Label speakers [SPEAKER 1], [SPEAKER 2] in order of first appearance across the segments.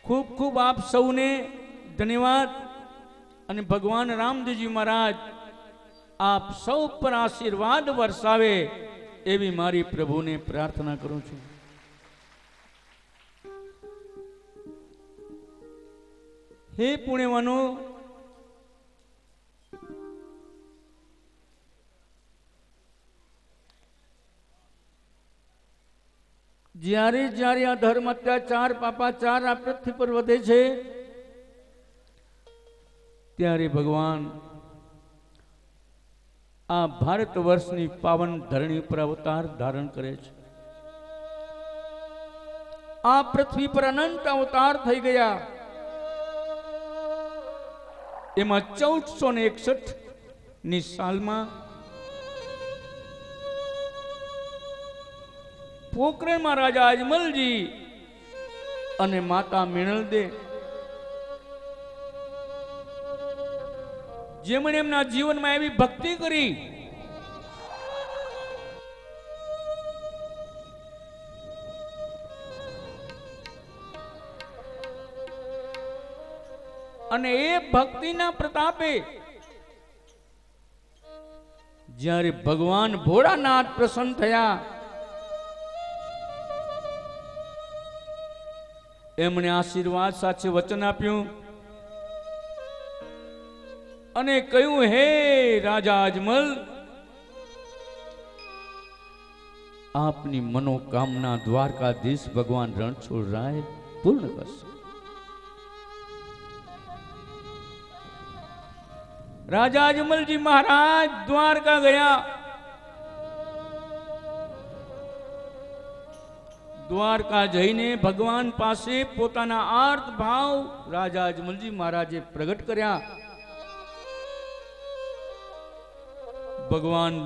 [SPEAKER 1] ખૂબ ખૂબ આપ સૌને ધન્યવાદ અને ભગવાન રામદેવજી મહારાજ આપ સૌ પર આશીર્વાદ વરસાવે એવી મારી પ્રભુને પ્રાર્થના કરું છું। હે પુણ્યવાનો, જ્યારે જ્યારે આ ધર્મ અત્યાચાર પાપાચાર આ પૃથ્વી પર વધે છે ત્યારે ભગવાન આ ભારત વર્ષની પાવન ધરણી પર અવતાર ધારણ કરે છે। આ પૃથ્વી પર અનંત અવતાર થઈ ગયા। એમાં 1461 ની સાલમાં પોખરણમાં રાજા અજમલજી અને માતા મિણલદે જેમણે એમના જીવનમાં એવી ભક્તિ કરી અને એ ભક્તિના પ્રતાપે જ્યારે ભગવાન ભોળાનાથ પ્રસન્ન થયા એમણે આશીર્વાદ સાથે વચન આપ્યું અને કહ્યું, હે રાજા અજમલ, આપની મનોકામના દ્વારકાધીશ ભગવાન રણછોડરાય પૂર્ણ કરશે। રાજા અજમલજી મહારાજ દ્વારકા ગયા। દ્વારકા જઈને ભગવાન પાસે પોતાના આર્ત ભાવ રાજા અજમલજી મહારાજે પ્રગટ કર્યા। ભગવાન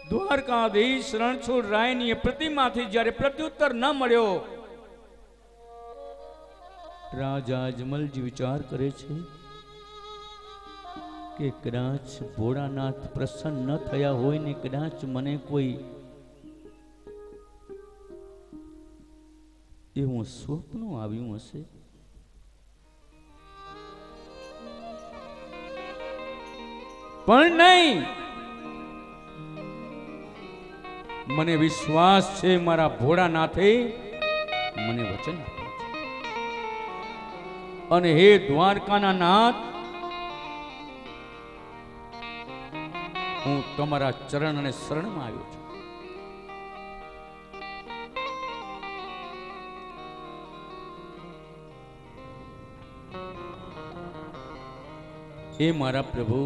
[SPEAKER 1] દ્વારકાધીશ રણછોડરાયની પ્રતિમાથી જ્યારે પ્રત્યુત્તર ન મળ્યો, રાજા અજમલજી વિચાર કરે છે કે કદાચ ભોળાનાથ પ્રસન્ન ન થયા હોય ને કદાચ મને કોઈ એવું સ્વપ્ન આવ્યું હશે। પણ નહીં, મને વિશ્વાસ છે મારા ભોળાનાથે મને વચન આપ્યું છે અને હે દ્વારકાના નાથ, હું તમારા ચરણ અને શરણમાં આવ્યો છું। હે મારા પ્રભુ,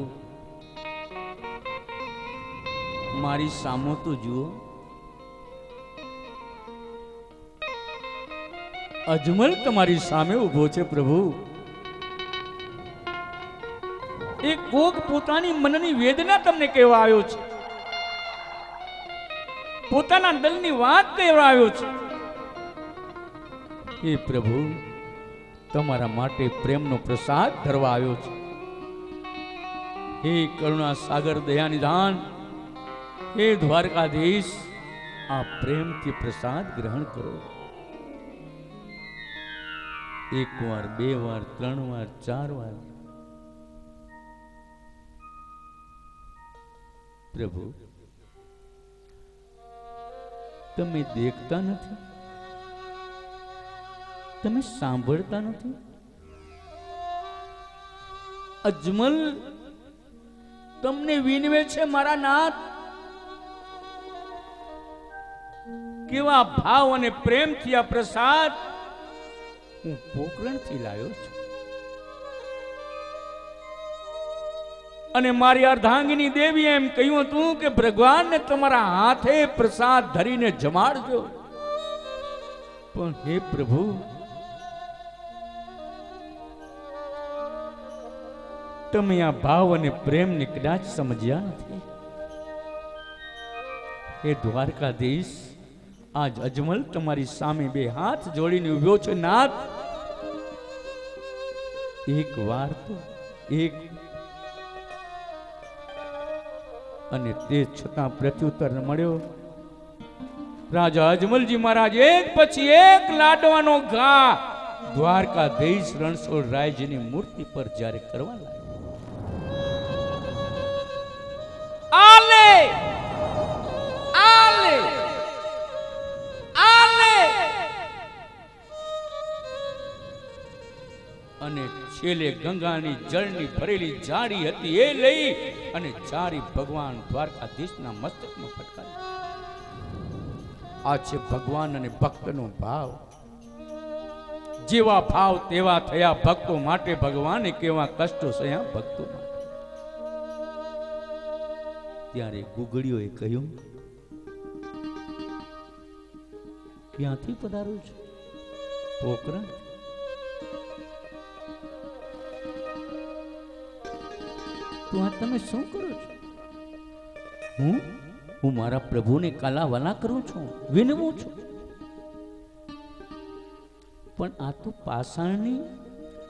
[SPEAKER 1] મારી સામો તો જુઓ, અજમલ તમારી સામે ઉભો છે। પ્રભુ, એ કોક પોતાની મનની વેદના તમને કહેવા આવ્યો છે, પોતાના દિલની વાત કહેવા આવ્યો છે। હે પ્રભુ, તમારા માટે પ્રેમનો પ્રસાદ ધરવા આવ્યો છે। હે કરુણા સાગર દયા નિધાન, હે દ્વારકાધીશ, આ પ્રેમથી પ્રસાદ ગ્રહણ કરો। એક વાર, બે વાર, ત્રણ વાર, ચાર વાર। પ્રભુ, તમે દેખતા નથી, તમે સાંભળતા નથી। અજમલ તમને વિનવે છે મારા નાથ। કેવા ભાવ અને પ્રેમથી આ પ્રસાદ હું પોખરણથી લાવ્યો છું અને મારી અર્ધાંગિની દેવીએ એમ કહ્યું હતું કે ભગવાનને તમારા હાથે પ્રસાદ ધરીને જમાડજો। પણ હે પ્રભુ, તમે આ ભાવ અને પ્રેમને કદાચ સમજ્યા નથી। હે દ્વારકાધીશ, આજ અજમલ તમારી સામે બે હાથ જોડીને ઉભ્યો છે। નાથ, એક વાર તો એક, અને તે છતાં પ્રત્યુત્તર મળ્યો। રાજા અજમલજી મહારાજ એક પછી એક લાડવાનો ઘા દ્વારકાધીશ રણછોડ રાયજીની મૂર્તિ પર જ્યારે કરવા લાગ્યો, આલે આલે આલે, અને છેલ્લે ગંગાની જળની ભરેલી જાળી હતી એ લઈ અને જાળી ભગવાન દ્વારકાધીશના મસ્તકમાં ફટકારી. આ છે ભગવાન અને ભક્તનો ભાવ. જેવા ભાવ તેવા થયા ભક્તો માટે, ભગવાને કેવા કષ્ટો સહ્યા ભક્તો માટે. ત્યારે ગુગળીઓએ કહ્યું, ક્યાંથી પધારું છું પોકરા? તો આ તમે શું કરો છો? હું મારા પ્રભુને કાલાવાલા કરું છું, વિનવું છું. પણ આ તો પાષાણની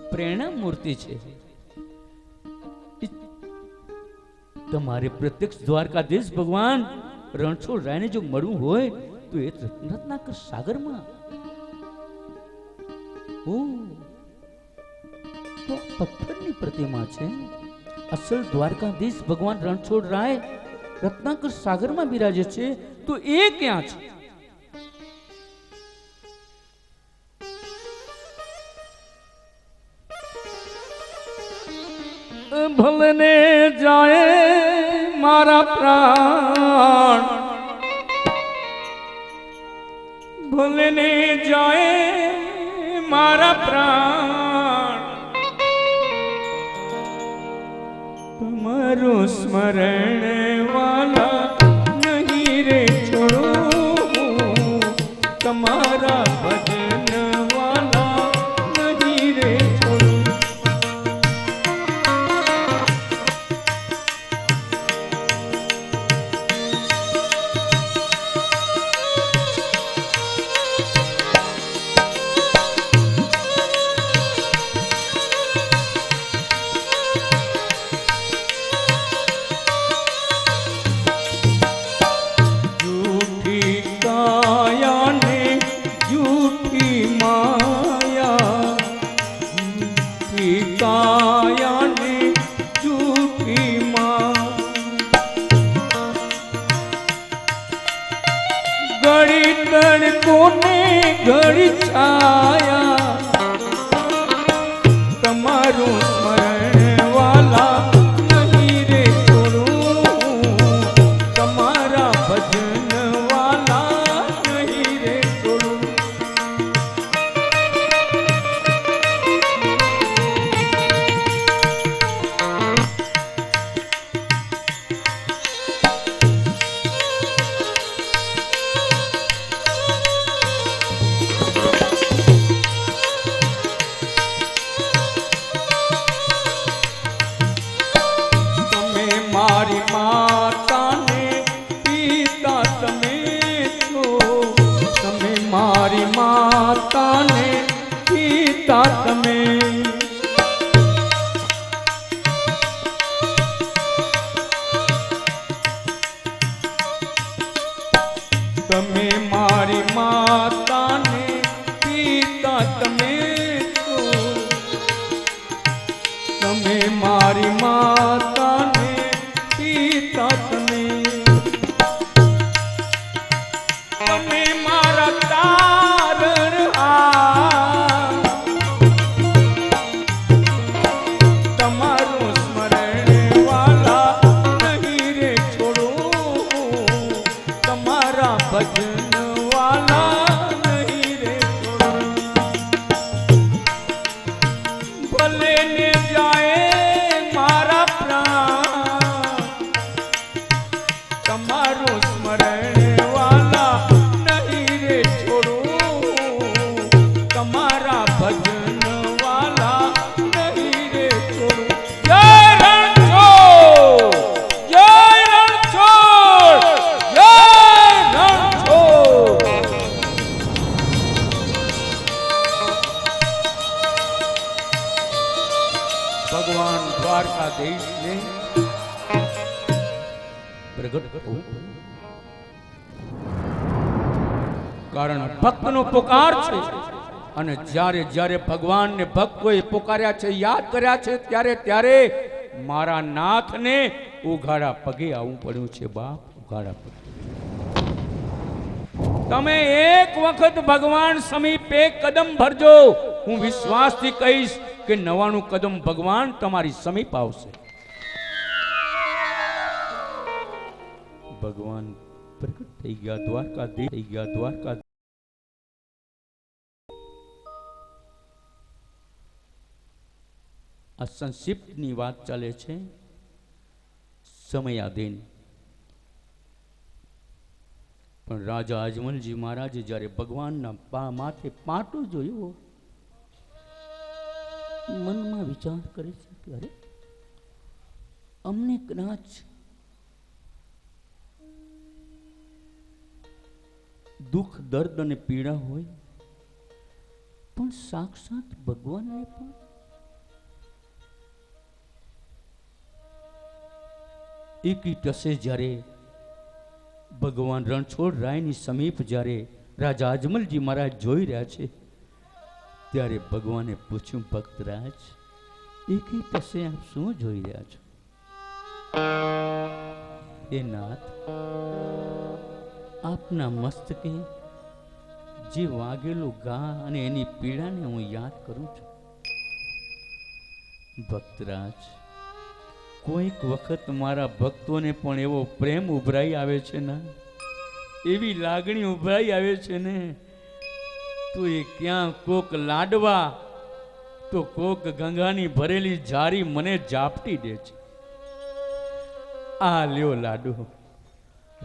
[SPEAKER 1] પ્રેરણા મૂર્તિ છે. તમારે પ્રત્યક્ષ દ્વારકાધીશ ભગવાન રણછોડ રાયને જો મળવું હોય તો એ રત્નાકર સાગરમાં. તો પથ્થરની પ્રતિમા છે. અસલ દ્વારકાધીશ ભગવાન રણછોડ રાય રત્નાકર સાગરમાં બિરાજે છે, તો એ ક્યાં છે? ભલે ને જાય મારા પ્રાણ, ભલે ને જાય મારા પ્રાણ, તમારું સ્મરણ વાલા નહીં રે છોડું, તમારા ભજન વાલા નહીં રે છોડું. ઘડી તડકોને ઘડી છાયા, તમારું સ્મરણ વાલા નહીં રે છોડું, તમારા ભજન વાલા નહીં રે છોડું. મારી માતાને પિતા તમે છો, તમે મારી માતાને પિતા તમે. તમે મારી માતાને પિતા તમે છો, તમે મારી માતાને પિતા તમે. તમે મારા તારણહાર, તમારું સ્મરણ વાલા નહીં રે છોડું, તમારા ભજન વાલા નહીં રે છોડું. ભલે ને જાય મારા પ્રાણ, તમારું સ્મરણ વાલા નહીં રે છોડું, તમારા ભજન વાલા નહીં રે છોડું. જય રણછોડ, જય રણછોડ, જય રણછોડ. ભગવાન દ્વારકાધીશને પ્રગટ થવું, કારણ ભક્તનો પુકાર છે. અને જ્યારે જ્યારે ભગવાનને ભક્તોએ પુકાર્યા છે, યાદ કર્યા છે, ત્યારે ત્યારે મારા નાથને ઉઘાડા પગે આવવું પડ્યું છે બાપ, ઉઘાડા પગે. તમે એક વખત ભગવાન સમીપે કદમ ભરજો, હું વિશ્વાસથી કહીશ કે 99 કદમ ભગવાન તમારી સમીપ આવશે. ભગવાન પ્રગટ થઈ ગયા, દ્વારકાધીશ થઈ ગયા, દ્વારકા. આ સંક્ષિપ્તની વાત ચાલે છે સમયાધીન. પણ રાજા અજમલજી મહારાજે જ્યારે ભગવાનના માથે પાટું જોયું, મનમાં વિચાર કરે છે કે અરે અમને કદાચ દુઃખ, દર્દ અને પીડા હોય, પણ સાક્ષાત ભગવાનને પણ એકી ટસે જ્યારે ભગવાન રણછોડ રાયની સમીપ જ્યારે રાજા અજમલજી મહારાજ જોઈ રહ્યા છે, ત્યારે ભગવાને પૂછ્યું, ભક્તરાજ એકી ટસે આપ શું જોઈ રહ્યા છો? એ નાથ, આપના મસ્તકે જે વાગેલું ઘા અને એની પીડાને હું યાદ કરું છું. ભક્તરાજ, કોઈક વખત મારા ભક્તોને પણ એવો પ્રેમ ઉભરાઈ આવે છે ને, એવી લાગણી ઉભરાઈ આવે છે ને, તો એ ક્યાં કોક લાડવા તો કોક ગંગાની ભરેલી જારી મને ઝાપટી દે છે. આ લ્યો લાડુ.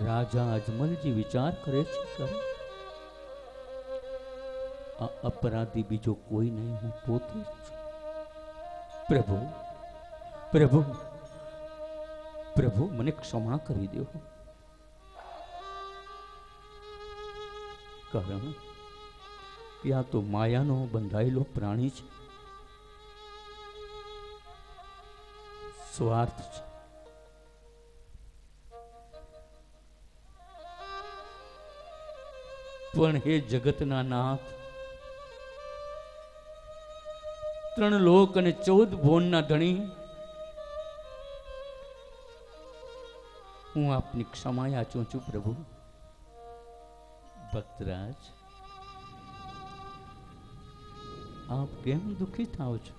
[SPEAKER 1] રાજા અજમલજી વિચાર કરે છે, કરે આ અપરાધી બીજો કોઈ નહીં, હું પોતે જ છું. પ્રભુ, પ્રભુ, પ્રભુ, મને ક્ષમા કરી દો. કારણ કે આ તો માયાનો બંધાયેલો પ્રાણી છે, સ્વાર્થ છે. પણ હે જગતના નાથ, 3 લોક અને 14 ભુવનના ધણી, હું આપની ક્ષમા યાચું છું પ્રભુ. ભક્તરાજ, આપ કેમ દુઃખી થાઓ છો?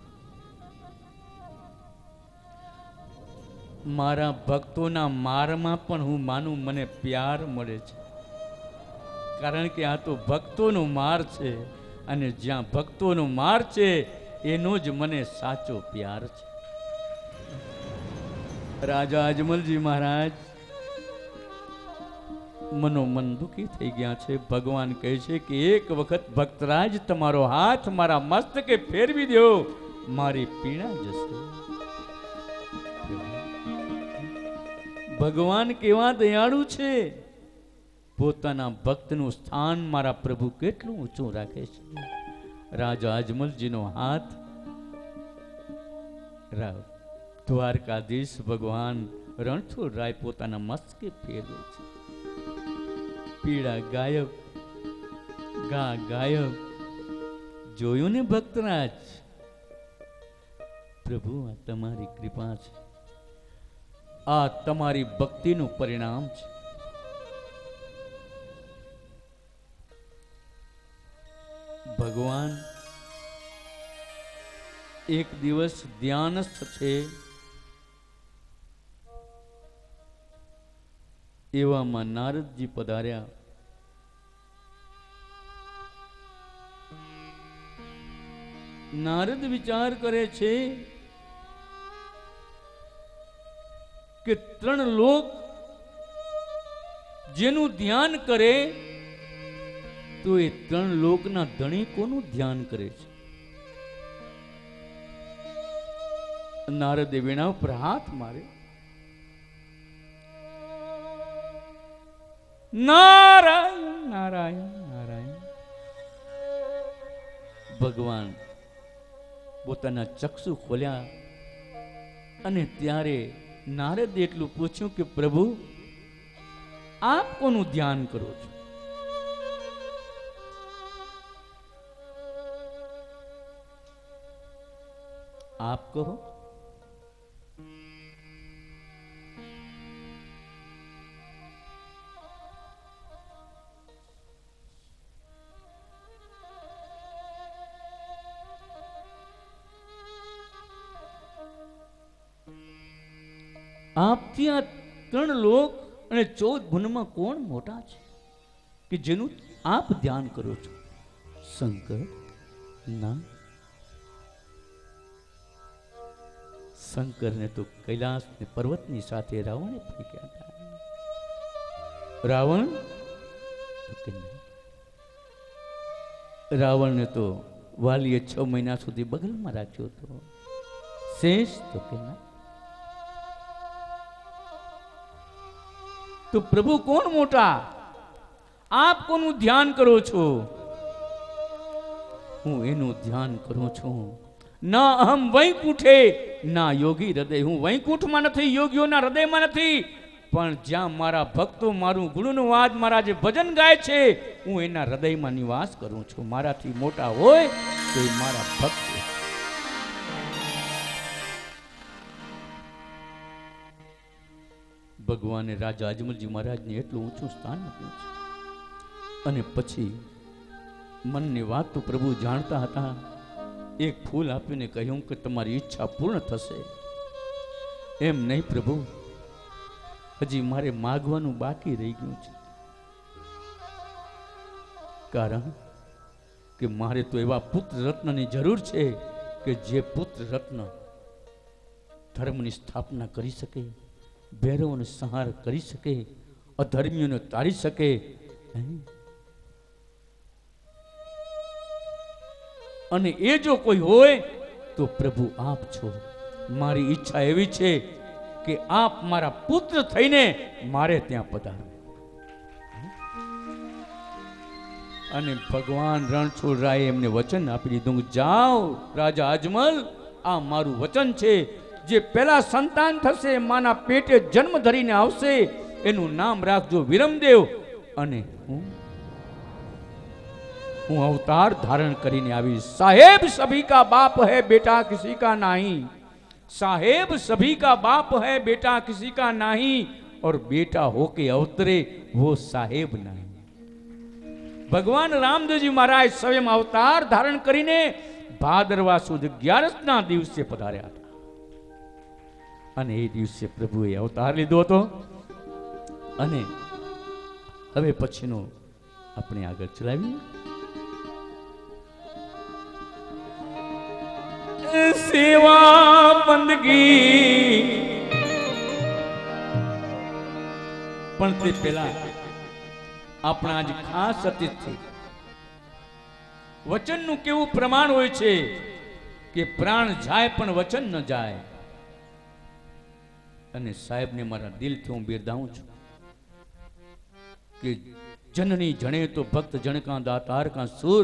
[SPEAKER 1] મારા ભક્તોના મારમાં પણ હું માનું મને પ્યાર મળે છે, કારણ કે આ તો ભક્તોનો માર છે, અને જ્યાં ભક્તોનો માર છે એનો જ મને સાચો પ્યાર છે. રાજા અજમલજી મહારાજ મનોમન દુઃખી થઈ ગયા છે. ભગવાન કહે છે કે એક વખત ભક્તરાજ તમારો હાથ મારા મસ્તકે ફેરવી દો, મારી પીડા જશે. ભગવાન કેવા દયાળુ છે, પોતાના ભક્તનું સ્થાન મારા પ્રભુ કેટલું ઊંચું રાખે છે. રાજા અજમલજીનો હાથ દ્વારકાધીશ ભગવાન રણછોડ રાય પોતાના મસ્તકે ફેરવે છે. પીડા ગાયબ, ઘા ગાયબ. જોયું ને ભક્તરાજ? પ્રભુ, આ તમારી કૃપા છે, આ તમારી ભક્તિનું પરિણામ છે. ભગવાન એક દિવસ ધ્યાનસ્થ છે, એવામાં નારદજી પધાર્યા. નારદ વિચાર કરે છે કે 3 લોક જેનું ધ્યાન કરે, તો એ 3 લોકના ધણી કોનું ધ્યાન કરે છે? નારદે વીણા ઉપર હાથ મારે, નારાયણ નારાયણ નારાયણ. ભગવાન પોતાના ચક્ષુ ખોલ્યા, અને ત્યારે નારદે એટલું પૂછ્યું કે પ્રભુ, આપ કોનું ધ્યાન કરો છો? આપ કહો. આપથી આ 3 લોક અને 14 ભુવનમાં કોણ મોટા છે કે જેનું આપ ધ્યાન કરો છો? શંકર ના, શંકરને તો કૈલાસ ને પર્વતની સાથે રાવણે ફેંક્યા હતા. રાવણ તો નહીં. રાવણને તો વાલીએ 6 મહિના સુધી બગલમાં રાખ્યો હતો. શેષ તો કે ના. તો પ્રભુ કોણ મોટા? આપ કોનું ધ્યાન કરો છો? હું એનું ધ્યાન કરું છું. ના અહમ વૈકુંઠે ના યોગી હૃદય. હું વૈકુંઠમાં નથી, યોગીઓના હૃદયમાં નથી, પણ જ્યાં મારા ભક્તો મારું ગુણનું વાદ, મારા જે ભજન ગાય છે, હું એના હૃદયમાં નિવાસ કરું છું. મારાથી મોટા હોય તો એ મારા ભક્ત. ભગવાને રાજા અજમલજી મહારાજને એટલું ઊંચું સ્થાન આપ્યું છે. અને પછી મનની વાત તો પ્રભુ જાણતા હતા. એક ફૂલ આપીને કહ્યું કે તમારી ઈચ્છા પૂર્ણ થશે. એમ નહીં પ્રભુ, હજી મારે માગવાનું બાકી રહી ગયું છે. કારણ કે મારે તો એવા પુત્ર રત્નની જરૂર છે કે જે પુત્ર રત્ન ધર્મની સ્થાપના કરી શકે, ભૈરવનો સંહાર કરી શકે, અધર્મીઓને તારી શકે. અને એ જો કોઈ હોય તો પ્રભુ આપ છો. મારી ઈચ્છા એવી છે કે આપ મારા પુત્ર થઈને મારે ત્યાં પધારો. અને ભગવાન રણછોડરાયે એમને વચન આપી દીધું, જાઓ રાજા અજમલ, આ મારું વચન છે. જે પહેલા સંતાન થશે, માના પેટે જન્મ ધરીને આવશે, એનું નામ રાખજો વિરમદેવ. અને હું અવતાર ધારણ કરીને આવીશ. સાહેબ સભી કા બાપ है बेटा किसी का नहीं. साहेब सभी का बाप है बेटा किसी का नहीं. और बेटा होके अवतरे वो साहेब नहीं. ભગવાન રામદેવજી મહારાજ સ્વયં અવતાર ધારણ કરીને ભાદરવા સુદ 11ના દિવસે પધાર્યા હતા. અને એ દિવસે પ્રભુએ અવતાર લીધો હતો. અને હવે પછીનો આપણે આગળ ચલાવીએ. સેવા બંદગી. પણ તે પહેલા આપણા આજ ખાસ અતિથિ વચનનું કેવું પ્રમાણ હોય છે કે પ્રાણ જાય પણ વચન ન જાય. અને સાહેબને મારા દિલથી હું બિરદાવું છું કે જનની જણે તો ભક્ત જણકા દાતાર કા સુર,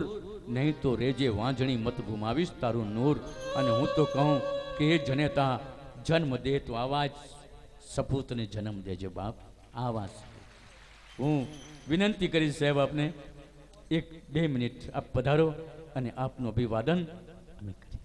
[SPEAKER 1] નહીં તો રેજે વાંજણી મત ગુમાવીશ તારું નૂર. અને હું તો કહું કે એ જનેતા જન્મ દે તો આવા જ સપૂતને જન્મ દેજે બાપ. આવા હું વિનંતી કરીશ સાહેબ આપને 1-2 મિનિટ આપ પધારો અને આપનું અભિવાદન અમે કરીએ.